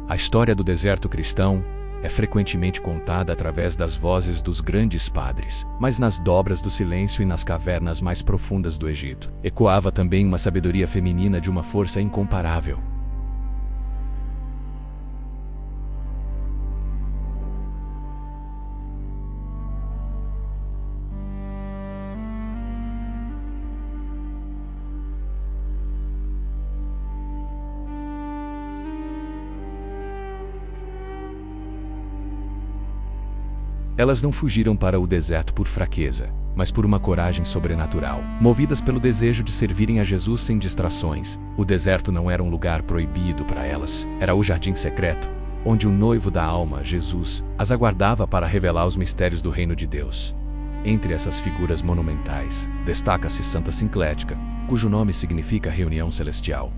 A história do deserto cristão é frequentemente contada através das vozes dos grandes padres, mas nas dobras do silêncio e nas cavernas mais profundas do Egito, ecoava também uma sabedoria feminina de uma força incomparável. Elas não fugiram para o deserto por fraqueza, mas por uma coragem sobrenatural. Movidas pelo desejo de servirem a Jesus sem distrações, o deserto não era um lugar proibido para elas. Era o jardim secreto, onde o noivo da alma, Jesus, as aguardava para revelar os mistérios do reino de Deus. Entre essas figuras monumentais, destaca-se Santa Sinclética, cujo nome significa reunião celestial.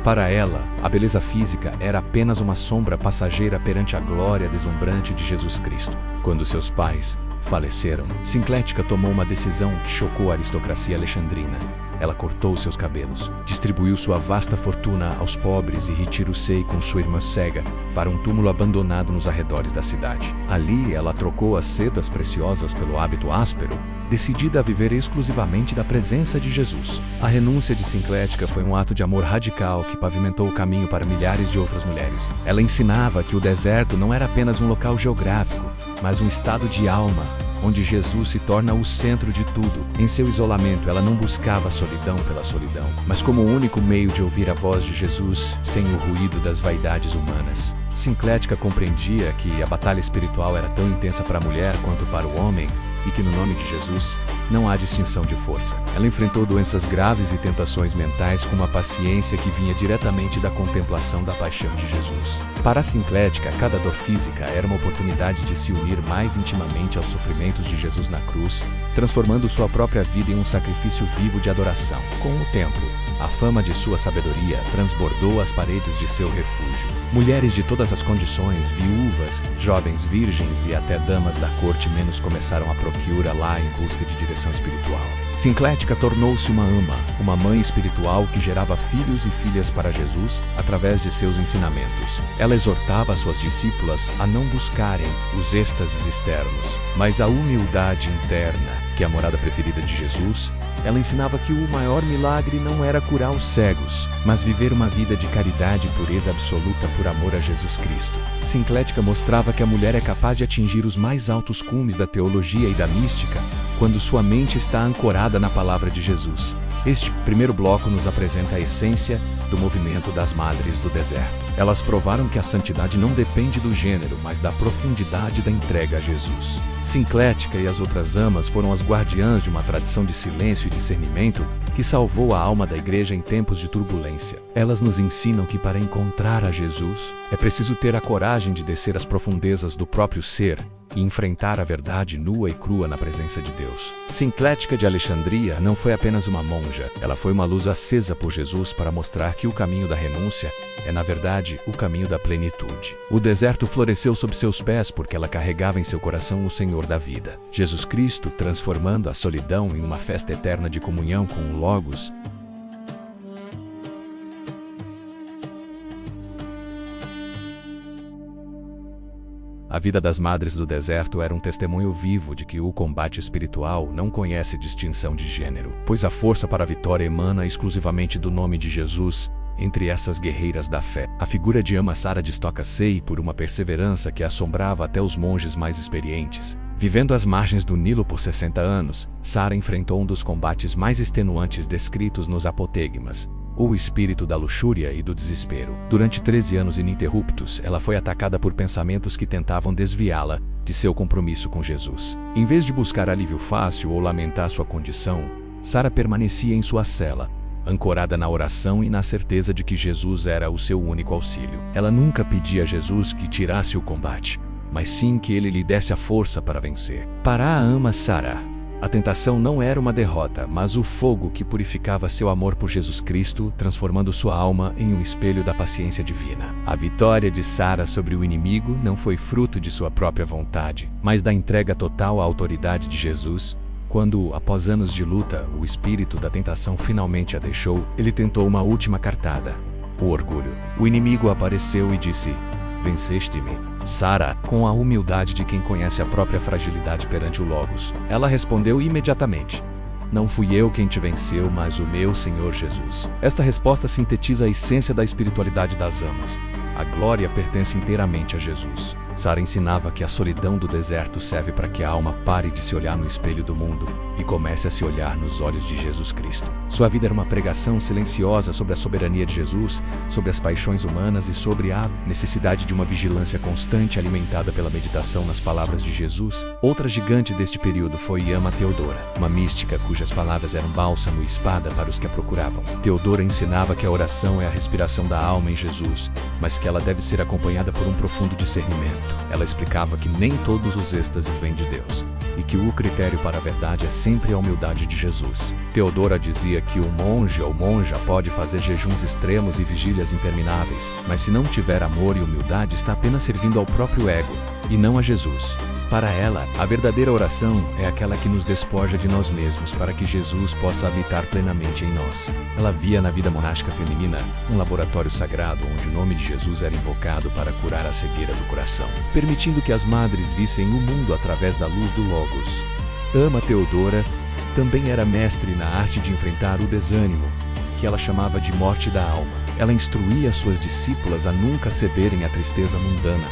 Para ela, a beleza física era apenas uma sombra passageira perante a glória deslumbrante de Jesus Cristo. Quando seus pais faleceram, Sinclética tomou uma decisão que chocou a aristocracia alexandrina. Ela cortou seus cabelos, distribuiu sua vasta fortuna aos pobres e retirou-se com sua irmã cega para um túmulo abandonado nos arredores da cidade. Ali, ela trocou as sedas preciosas pelo hábito áspero, decidida a viver exclusivamente da presença de Jesus. A renúncia de Sinclética foi um ato de amor radical que pavimentou o caminho para milhares de outras mulheres. Ela ensinava que o deserto não era apenas um local geográfico, mas um estado de alma, onde Jesus se torna o centro de tudo. Em seu isolamento, ela não buscava a solidão pela solidão, mas como o único meio de ouvir a voz de Jesus sem o ruído das vaidades humanas. Sinclética compreendia que a batalha espiritual era tão intensa para a mulher quanto para o homem, e que no nome de Jesus não há distinção de força. Ela enfrentou doenças graves e tentações mentais com uma paciência que vinha diretamente da contemplação da paixão de Jesus. Para a Sinclética, cada dor física era uma oportunidade de se unir mais intimamente aos sofrimentos de Jesus na cruz, transformando sua própria vida em um sacrifício vivo de adoração. Com o tempo, a fama de sua sabedoria transbordou as paredes de seu refúgio. Mulheres de todas as condições, viúvas, jovens virgens e até damas da corte menos começaram a procurar lá em busca de direção espiritual. Sinclética tornou-se uma ama, uma mãe espiritual que gerava filhos e filhas para Jesus através de seus ensinamentos. Ela exortava suas discípulas a não buscarem os êxtases externos, mas a humildade interna, que é a morada preferida de Jesus. Ela ensinava que o maior milagre não era curar os cegos, mas viver uma vida de caridade e pureza absoluta por amor a Jesus Cristo. Sinclética mostrava que a mulher é capaz de atingir os mais altos cumes da teologia e da mística quando sua mente está ancorada na palavra de Jesus. Este primeiro bloco nos apresenta a essência do movimento das Madres do Deserto. Elas provaram que a santidade não depende do gênero, mas da profundidade da entrega a Jesus. Sinclética e as outras amas foram as guardiãs de uma tradição de silêncio e discernimento que salvou a alma da igreja em tempos de turbulência. Elas nos ensinam que para encontrar a Jesus, é preciso ter a coragem de descer às profundezas do próprio ser e enfrentar a verdade nua e crua na presença de Deus. Sinclética de Alexandria não foi apenas uma monja, ela foi uma luz acesa por Jesus para mostrar que o caminho da renúncia é, na verdade, o caminho da plenitude. O deserto floresceu sob seus pés porque ela carregava em seu coração o Senhor da vida, Jesus Cristo, transformando a solidão em uma festa eterna de comunhão com o Logos. A vida das Madres do Deserto era um testemunho vivo de que o combate espiritual não conhece distinção de gênero, pois a força para a vitória emana exclusivamente do nome de Jesus. Entre essas guerreiras da fé, a figura de Ama Sara destaca-se por uma perseverança que assombrava até os monges mais experientes. Vivendo às margens do Nilo por 60 anos, Sara enfrentou um dos combates mais extenuantes descritos nos apotegmas, o espírito da luxúria e do desespero. Durante 13 anos ininterruptos, ela foi atacada por pensamentos que tentavam desviá-la de seu compromisso com Jesus. Em vez de buscar alívio fácil ou lamentar sua condição, Sara permanecia em sua cela, ancorada na oração e na certeza de que Jesus era o seu único auxílio. Ela nunca pedia a Jesus que tirasse o combate, mas sim que ele lhe desse a força para vencer. Para a ama Sara, A tentação não era uma derrota, mas o fogo que purificava seu amor por Jesus Cristo, transformando sua alma em um espelho da paciência divina. A vitória de Sara sobre o inimigo não foi fruto de sua própria vontade, mas da entrega total à autoridade de Jesus. Quando, após anos de luta, o espírito da tentação finalmente a deixou, ele tentou uma última cartada: o orgulho. O inimigo apareceu e disse: "Venceste-me, Sara", com a humildade de quem conhece a própria fragilidade perante o Logos. Ela respondeu imediatamente: "Não fui eu quem te venceu, mas o meu Senhor Jesus." Esta resposta sintetiza a essência da espiritualidade das amas. A glória pertence inteiramente a Jesus. Sara ensinava que a solidão do deserto serve para que a alma pare de se olhar no espelho do mundo e comece a se olhar nos olhos de Jesus Cristo. Sua vida era uma pregação silenciosa sobre a soberania de Jesus, sobre as paixões humanas e sobre a necessidade de uma vigilância constante alimentada pela meditação nas palavras de Jesus. Outra gigante deste período foi Ama Teodora, uma mística cujas palavras eram bálsamo e espada para os que a procuravam. Teodora ensinava que a oração é a respiração da alma em Jesus, mas que ela deve ser acompanhada por um profundo discernimento. Ela explicava que nem todos os êxtases vêm de Deus, e que o critério para a verdade é sempre a humildade de Jesus. Teodora dizia que o monge ou monja pode fazer jejuns extremos e vigílias intermináveis, mas se não tiver amor e humildade está apenas servindo ao próprio ego, e não a Jesus. Para ela, a verdadeira oração é aquela que nos despoja de nós mesmos para que Jesus possa habitar plenamente em nós. Ela via na vida monástica feminina um laboratório sagrado onde o nome de Jesus era invocado para curar a cegueira do coração, permitindo que as madres vissem o mundo através da luz do Logos. Ama Teodora também era mestre na arte de enfrentar o desânimo, que ela chamava de morte da alma. Ela instruía suas discípulas a nunca cederem à tristeza mundana,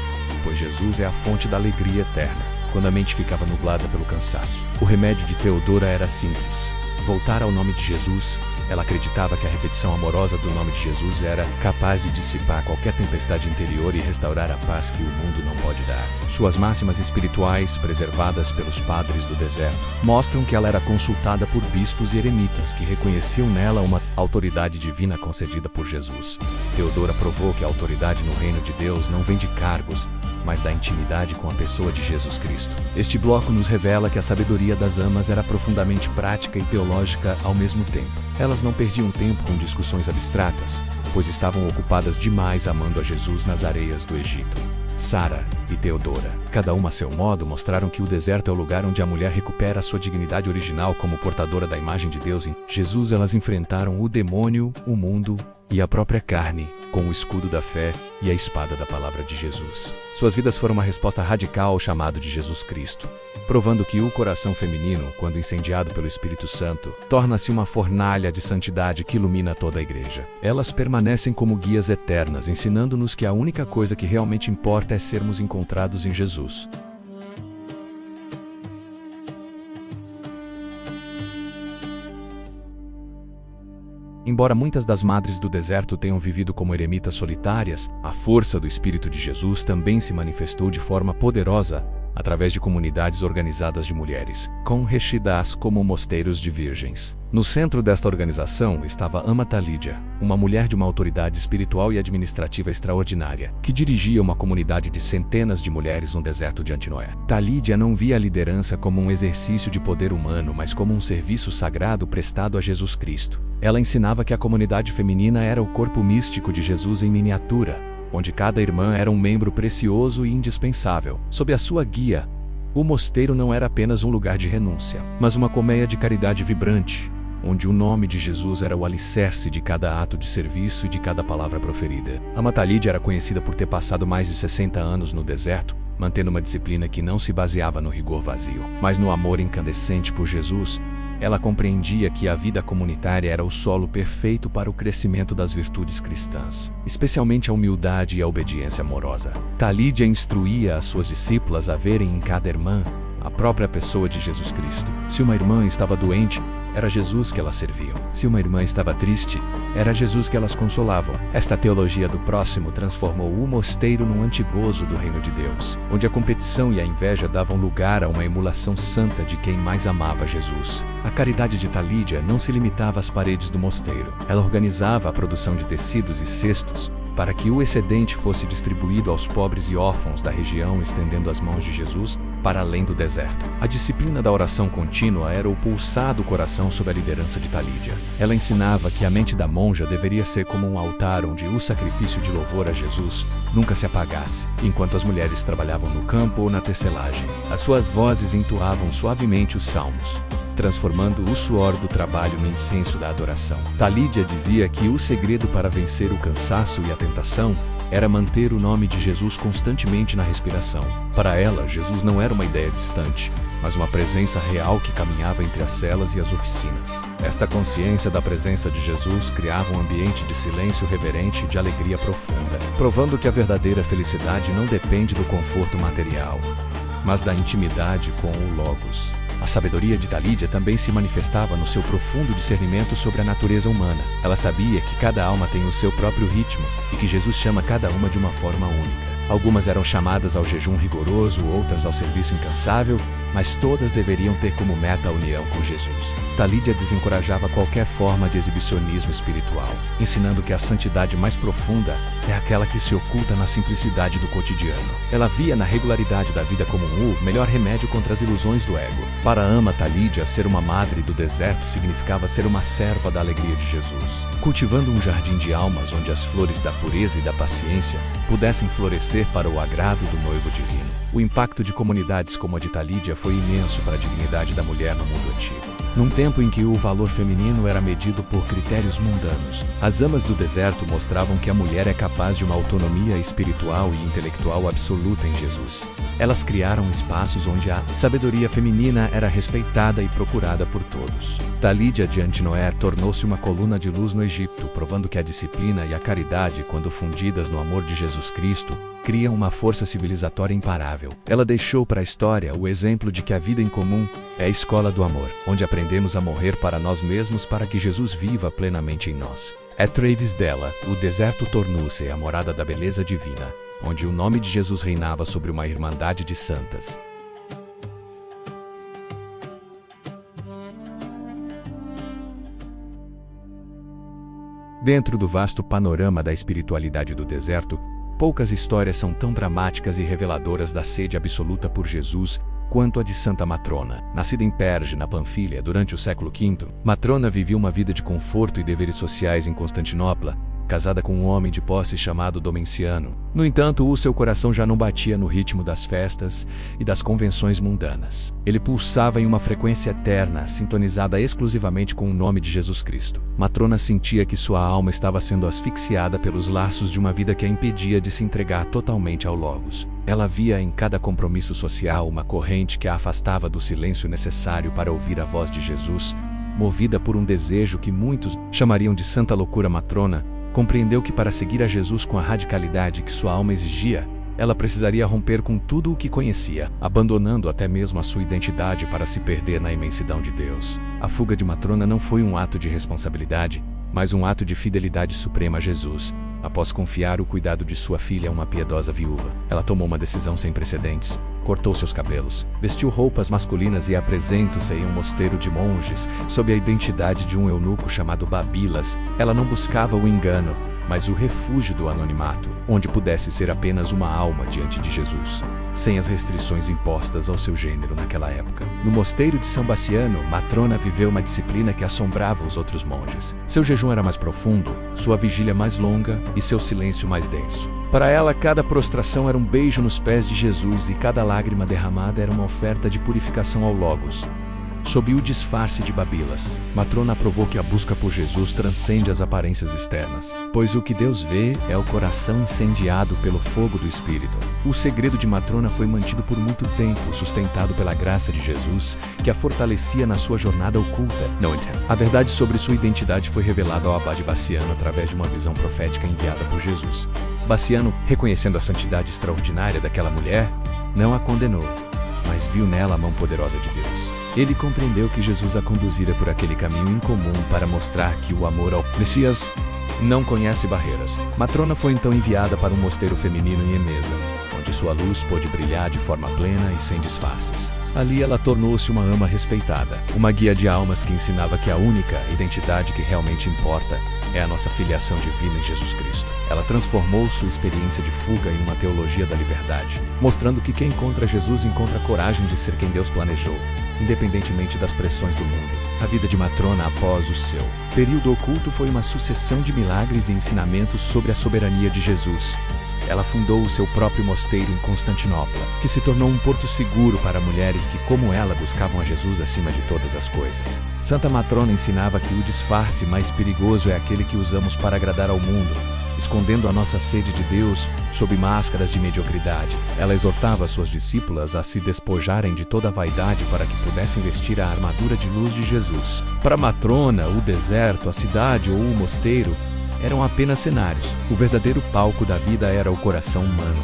pois Jesus é a fonte da alegria eterna, quando a mente ficava nublada pelo cansaço. O remédio de Teodora era simples: voltar ao nome de Jesus. Ela acreditava que a repetição amorosa do nome de Jesus era capaz de dissipar qualquer tempestade interior e restaurar a paz que o mundo não pode dar. Suas máximas espirituais, preservadas pelos padres do deserto, mostram que ela era consultada por bispos e eremitas que reconheciam nela uma autoridade divina concedida por Jesus. Teodora provou que a autoridade no reino de Deus não vem de cargos, mas da intimidade com a pessoa de Jesus Cristo. Este bloco nos revela que a sabedoria das amas era profundamente prática e teológica ao mesmo tempo. Elas não perdiam tempo com discussões abstratas, pois estavam ocupadas demais amando a Jesus nas areias do Egito. Sara e Teodora, cada uma a seu modo, mostraram que o deserto é o lugar onde a mulher recupera a sua dignidade original como portadora da imagem de Deus. Em Jesus, elas enfrentaram o demônio, o mundo e a própria carne, com o escudo da fé e a espada da palavra de Jesus. Suas vidas foram uma resposta radical ao chamado de Jesus Cristo, provando que o coração feminino, quando incendiado pelo Espírito Santo, torna-se uma fornalha de santidade que ilumina toda a igreja. Elas permanecem como guias eternas, ensinando-nos que a única coisa que realmente importa é sermos encontrados em Jesus. Embora muitas das madres do deserto tenham vivido como eremitas solitárias, a força do Espírito de Jesus também se manifestou de forma poderosa através de comunidades organizadas de mulheres, com reshidás como mosteiros de virgens. No centro desta organização estava Ama Talídia, uma mulher de uma autoridade espiritual e administrativa extraordinária, que dirigia uma comunidade de centenas de mulheres no deserto de Antinoé. Talídia não via a liderança como um exercício de poder humano, mas como um serviço sagrado prestado a Jesus Cristo. Ela ensinava que a comunidade feminina era o corpo místico de Jesus em miniatura, onde cada irmã era um membro precioso e indispensável. Sob a sua guia, o mosteiro não era apenas um lugar de renúncia, mas uma colmeia de caridade vibrante, onde o nome de Jesus era o alicerce de cada ato de serviço e de cada palavra proferida. Ama Talídia era conhecida por ter passado mais de 60 anos no deserto, mantendo uma disciplina que não se baseava no rigor vazio, mas no amor incandescente por Jesus. Ela compreendia que a vida comunitária era o solo perfeito para o crescimento das virtudes cristãs, especialmente a humildade e a obediência amorosa. Talídia instruía as suas discípulas a verem em cada irmã a própria pessoa de Jesus Cristo. Se uma irmã estava doente, era Jesus que elas serviam. Se uma irmã estava triste, era Jesus que elas consolavam. Esta teologia do próximo transformou o mosteiro num antigozo do reino de Deus, onde a competição e a inveja davam lugar a uma emulação santa de quem mais amava Jesus. A caridade de Talídia não se limitava às paredes do mosteiro. Ela organizava a produção de tecidos e cestos para que o excedente fosse distribuído aos pobres e órfãos da região, estendendo as mãos de Jesus para além do deserto. A disciplina da oração contínua era o pulsar do coração sob a liderança de Talídia. Ela ensinava que a mente da monja deveria ser como um altar onde o sacrifício de louvor a Jesus nunca se apagasse, enquanto as mulheres trabalhavam no campo ou na tecelagem. As suas vozes entoavam suavemente os salmos, transformando o suor do trabalho no incenso da adoração. Talídia dizia que o segredo para vencer o cansaço e a tentação era manter o nome de Jesus constantemente na respiração. Para ela, Jesus não era uma ideia distante, mas uma presença real que caminhava entre as celas e as oficinas. Esta consciência da presença de Jesus criava um ambiente de silêncio reverente e de alegria profunda, provando que a verdadeira felicidade não depende do conforto material, mas da intimidade com o Logos. A sabedoria de Talídia também se manifestava no seu profundo discernimento sobre a natureza humana. Ela sabia que cada alma tem o seu próprio ritmo e que Jesus chama cada uma de uma forma única. Algumas eram chamadas ao jejum rigoroso, outras ao serviço incansável, mas todas deveriam ter como meta a união com Jesus. Talídia desencorajava qualquer forma de exibicionismo espiritual, ensinando que a santidade mais profunda é aquela que se oculta na simplicidade do cotidiano. Ela via na regularidade da vida comum o melhor remédio contra as ilusões do ego. Para a ama Talídia, ser uma madre do deserto significava ser uma serva da alegria de Jesus, cultivando um jardim de almas onde as flores da pureza e da paciência pudessem florescer para o agrado do noivo divino. O impacto de comunidades como a de Talídia foi imenso para a dignidade da mulher no mundo antigo. Num tempo em que o valor feminino era medido por critérios mundanos, as amas do deserto mostravam que a mulher é capaz de uma autonomia espiritual e intelectual absoluta em Jesus. Elas criaram espaços onde a sabedoria feminina era respeitada e procurada por todos. Talídia de Antinoé tornou-se uma coluna de luz no Egito, provando que a disciplina e a caridade, quando fundidas no amor de Jesus Cristo, criam uma força civilizatória imparável. Ela deixou para a história o exemplo de que a vida em comum é a escola do amor, onde aprendemos a morrer para nós mesmos para que Jesus viva plenamente em nós. Através dela, o deserto tornou-se a morada da beleza divina, onde o nome de Jesus reinava sobre uma irmandade de santas. Dentro do vasto panorama da espiritualidade do deserto, poucas histórias são tão dramáticas e reveladoras da sede absoluta por Jesus quanto a de Santa Matrona. Nascida em Perge, na Panfilha, durante o século V, Matrona vivia uma vida de conforto e deveres sociais em Constantinopla, casada com um homem de posse chamado Domenciano. No entanto, o seu coração já não batia no ritmo das festas e das convenções mundanas. Ele pulsava em uma frequência eterna, sintonizada exclusivamente com o nome de Jesus Cristo. Matrona sentia que sua alma estava sendo asfixiada pelos laços de uma vida que a impedia de se entregar totalmente ao Logos. Ela via em cada compromisso social uma corrente que a afastava do silêncio necessário para ouvir a voz de Jesus. Movida por um desejo que muitos chamariam de santa loucura matrona, compreendeu que para seguir a Jesus com a radicalidade que sua alma exigia, ela precisaria romper com tudo o que conhecia, abandonando até mesmo a sua identidade para se perder na imensidão de Deus. A fuga de Matrona não foi um ato de responsabilidade, mas um ato de fidelidade suprema a Jesus. Após confiar o cuidado de sua filha a uma piedosa viúva, ela tomou uma decisão sem precedentes. Cortou seus cabelos, vestiu roupas masculinas e apresentou-se em um mosteiro de monges, sob a identidade de um eunuco chamado Babilas. Ela não buscava o engano, mas o refúgio do anonimato, onde pudesse ser apenas uma alma diante de Jesus, sem as restrições impostas ao seu gênero naquela época. No mosteiro de São Baciano, Matrona viveu uma disciplina que assombrava os outros monges. Seu jejum era mais profundo, sua vigília mais longa e seu silêncio mais denso. Para ela, cada prostração era um beijo nos pés de Jesus e cada lágrima derramada era uma oferta de purificação ao Logos. Sob o disfarce de Babilas, Matrona provou que a busca por Jesus transcende as aparências externas, pois o que Deus vê é o coração incendiado pelo fogo do Espírito. O segredo de Matrona foi mantido por muito tempo, sustentado pela graça de Jesus, que a fortalecia na sua jornada oculta. A verdade sobre sua identidade foi revelada ao abade Baciano através de uma visão profética enviada por Jesus. Baciano, reconhecendo a santidade extraordinária daquela mulher, não a condenou, mas viu nela a mão poderosa de Deus. Ele compreendeu que Jesus a conduzira por aquele caminho incomum para mostrar que o amor ao Messias não conhece barreiras. Matrona foi então enviada para um mosteiro feminino em Emesa, onde sua luz pôde brilhar de forma plena e sem disfarces. Ali ela tornou-se uma ama respeitada, uma guia de almas que ensinava que a única identidade que realmente importa é a nossa filiação divina em Jesus Cristo. Ela transformou sua experiência de fuga em uma teologia da liberdade, mostrando que quem encontra Jesus encontra a coragem de ser quem Deus planejou, independentemente das pressões do mundo. A vida de Matrona após o seu período oculto foi uma sucessão de milagres e ensinamentos sobre a soberania de Jesus. Ela fundou o seu próprio mosteiro em Constantinopla, que se tornou um porto seguro para mulheres que, como ela, buscavam a Jesus acima de todas as coisas. Santa Matrona ensinava que o disfarce mais perigoso é aquele que usamos para agradar ao mundo, escondendo a nossa sede de Deus sob máscaras de mediocridade. Ela exortava suas discípulas a se despojarem de toda a vaidade para que pudessem vestir a armadura de luz de Jesus. Para Matrona, o deserto, a cidade ou o mosteiro eram apenas cenários. O verdadeiro palco da vida era o coração humano,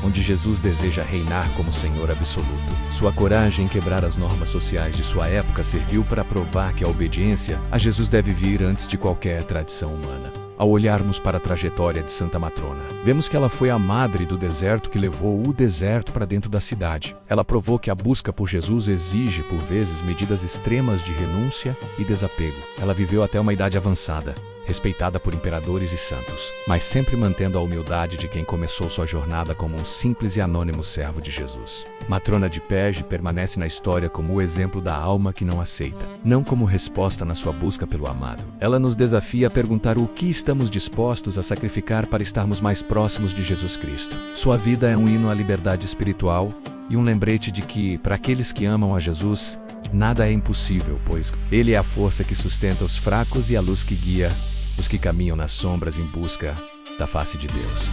onde Jesus deseja reinar como Senhor absoluto. Sua coragem em quebrar as normas sociais de sua época serviu para provar que a obediência a Jesus deve vir antes de qualquer tradição humana. Ao olharmos para a trajetória de Santa Matrona, vemos que ela foi a madre do deserto que levou o deserto para dentro da cidade. Ela provou que a busca por Jesus exige, por vezes, medidas extremas de renúncia e desapego. Ela viveu até uma idade avançada, respeitada por imperadores e santos, mas sempre mantendo a humildade de quem começou sua jornada como um simples e anônimo servo de Jesus. Matrona de Pege permanece na história como o exemplo da alma que não aceita, não como resposta na sua busca pelo amado. Ela nos desafia a perguntar o que estamos dispostos a sacrificar para estarmos mais próximos de Jesus Cristo. Sua vida é um hino à liberdade espiritual e um lembrete de que, para aqueles que amam a Jesus, nada é impossível, pois Ele é a força que sustenta os fracos e a luz que guia os que caminham nas sombras em busca da face de Deus.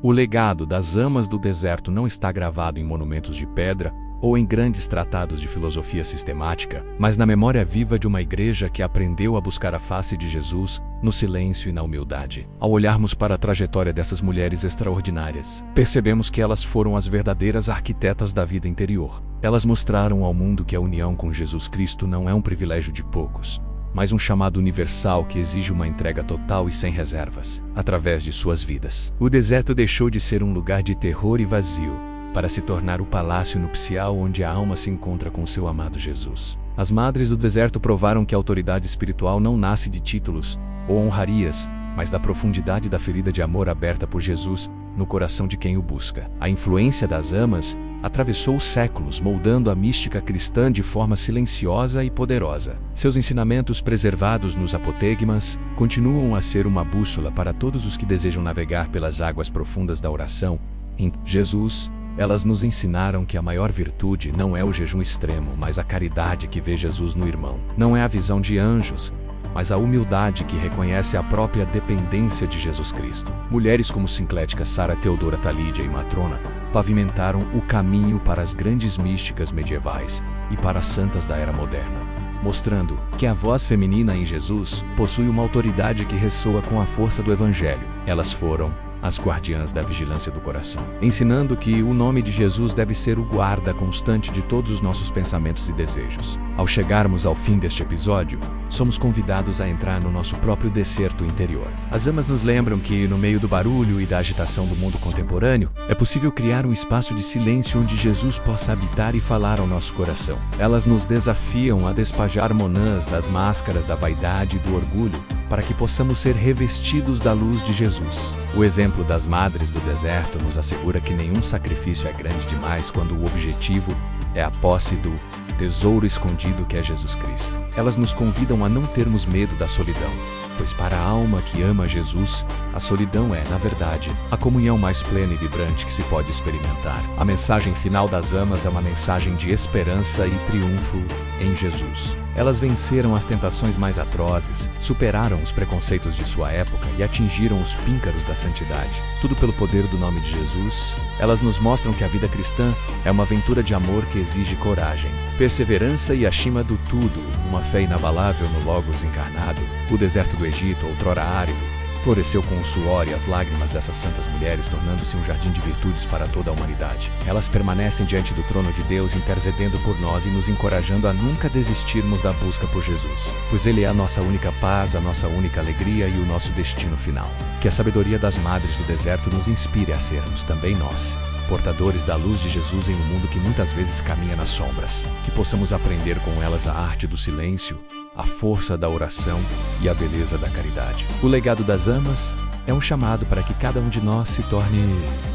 O legado das amas do deserto não está gravado em monumentos de pedra ou em grandes tratados de filosofia sistemática, mas na memória viva de uma igreja que aprendeu a buscar a face de Jesus no silêncio e na humildade. Ao olharmos para a trajetória dessas mulheres extraordinárias, percebemos que elas foram as verdadeiras arquitetas da vida interior. Elas mostraram ao mundo que a união com Jesus Cristo não é um privilégio de poucos, mas um chamado universal que exige uma entrega total e sem reservas, através de suas vidas. O deserto deixou de ser um lugar de terror e vazio, para se tornar o palácio nupcial onde a alma se encontra com seu amado Jesus. As madres do deserto provaram que a autoridade espiritual não nasce de títulos ou honrarias, mas da profundidade da ferida de amor aberta por Jesus no coração de quem o busca. A influência das amas atravessou os séculos, moldando a mística cristã de forma silenciosa e poderosa. Seus ensinamentos, preservados nos apotegmas, continuam a ser uma bússola para todos os que desejam navegar pelas águas profundas da oração. Em Jesus, elas nos ensinaram que a maior virtude não é o jejum extremo, mas a caridade que vê Jesus no irmão. Não é a visão de anjos, mas a humildade que reconhece a própria dependência de Jesus Cristo. Mulheres como Sinclética Sara Teodora Talídia e Matrona pavimentaram o caminho para as grandes místicas medievais e para as santas da era moderna, mostrando que a voz feminina em Jesus possui uma autoridade que ressoa com a força do Evangelho. Elas foram as guardiãs da vigilância do coração, ensinando que o nome de Jesus deve ser o guarda constante de todos os nossos pensamentos e desejos. Ao chegarmos ao fim deste episódio, somos convidados a entrar no nosso próprio deserto interior. As amas nos lembram que, no meio do barulho e da agitação do mundo contemporâneo, é possível criar um espaço de silêncio onde Jesus possa habitar e falar ao nosso coração. Elas nos desafiam a despejar monãs das máscaras da vaidade e do orgulho, para que possamos ser revestidos da luz de Jesus. O exemplo das madres do deserto nos assegura que nenhum sacrifício é grande demais quando o objetivo é a posse do tesouro escondido que é Jesus Cristo. Elas nos convidam a não termos medo da solidão, pois para a alma que ama Jesus, a solidão é, na verdade, a comunhão mais plena e vibrante que se pode experimentar. A mensagem final das amas é uma mensagem de esperança e triunfo em Jesus. Elas venceram as tentações mais atrozes, superaram os preconceitos de sua época e atingiram os píncaros da santidade. Tudo pelo poder do nome de Jesus. Elas nos mostram que a vida cristã é uma aventura de amor que exige coragem, perseverança e, acima do tudo, uma fé inabalável no Logos encarnado. O deserto do Egito, outrora árido, floresceu com o suor e as lágrimas dessas santas mulheres, tornando-se um jardim de virtudes para toda a humanidade. Elas permanecem diante do trono de Deus, intercedendo por nós e nos encorajando a nunca desistirmos da busca por Jesus, pois Ele é a nossa única paz, a nossa única alegria e o nosso destino final. Que a sabedoria das madres do deserto nos inspire a sermos também nós portadores da luz de Jesus em um mundo que muitas vezes caminha nas sombras. Que possamos aprender com elas a arte do silêncio, a força da oração e a beleza da caridade. O legado das amas é um chamado para que cada um de nós se torne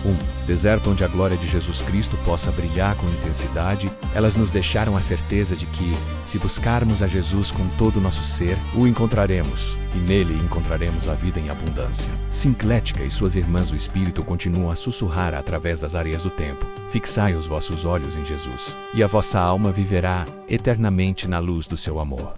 um deserto onde a glória de Jesus Cristo possa brilhar com intensidade. Elas nos deixaram a certeza de que, se buscarmos a Jesus com todo o nosso ser, o encontraremos, e nele encontraremos a vida em abundância. Sinclética e suas irmãs do Espírito continuam a sussurrar através das areias do tempo. Fixai os vossos olhos em Jesus, e a vossa alma viverá eternamente na luz do seu amor.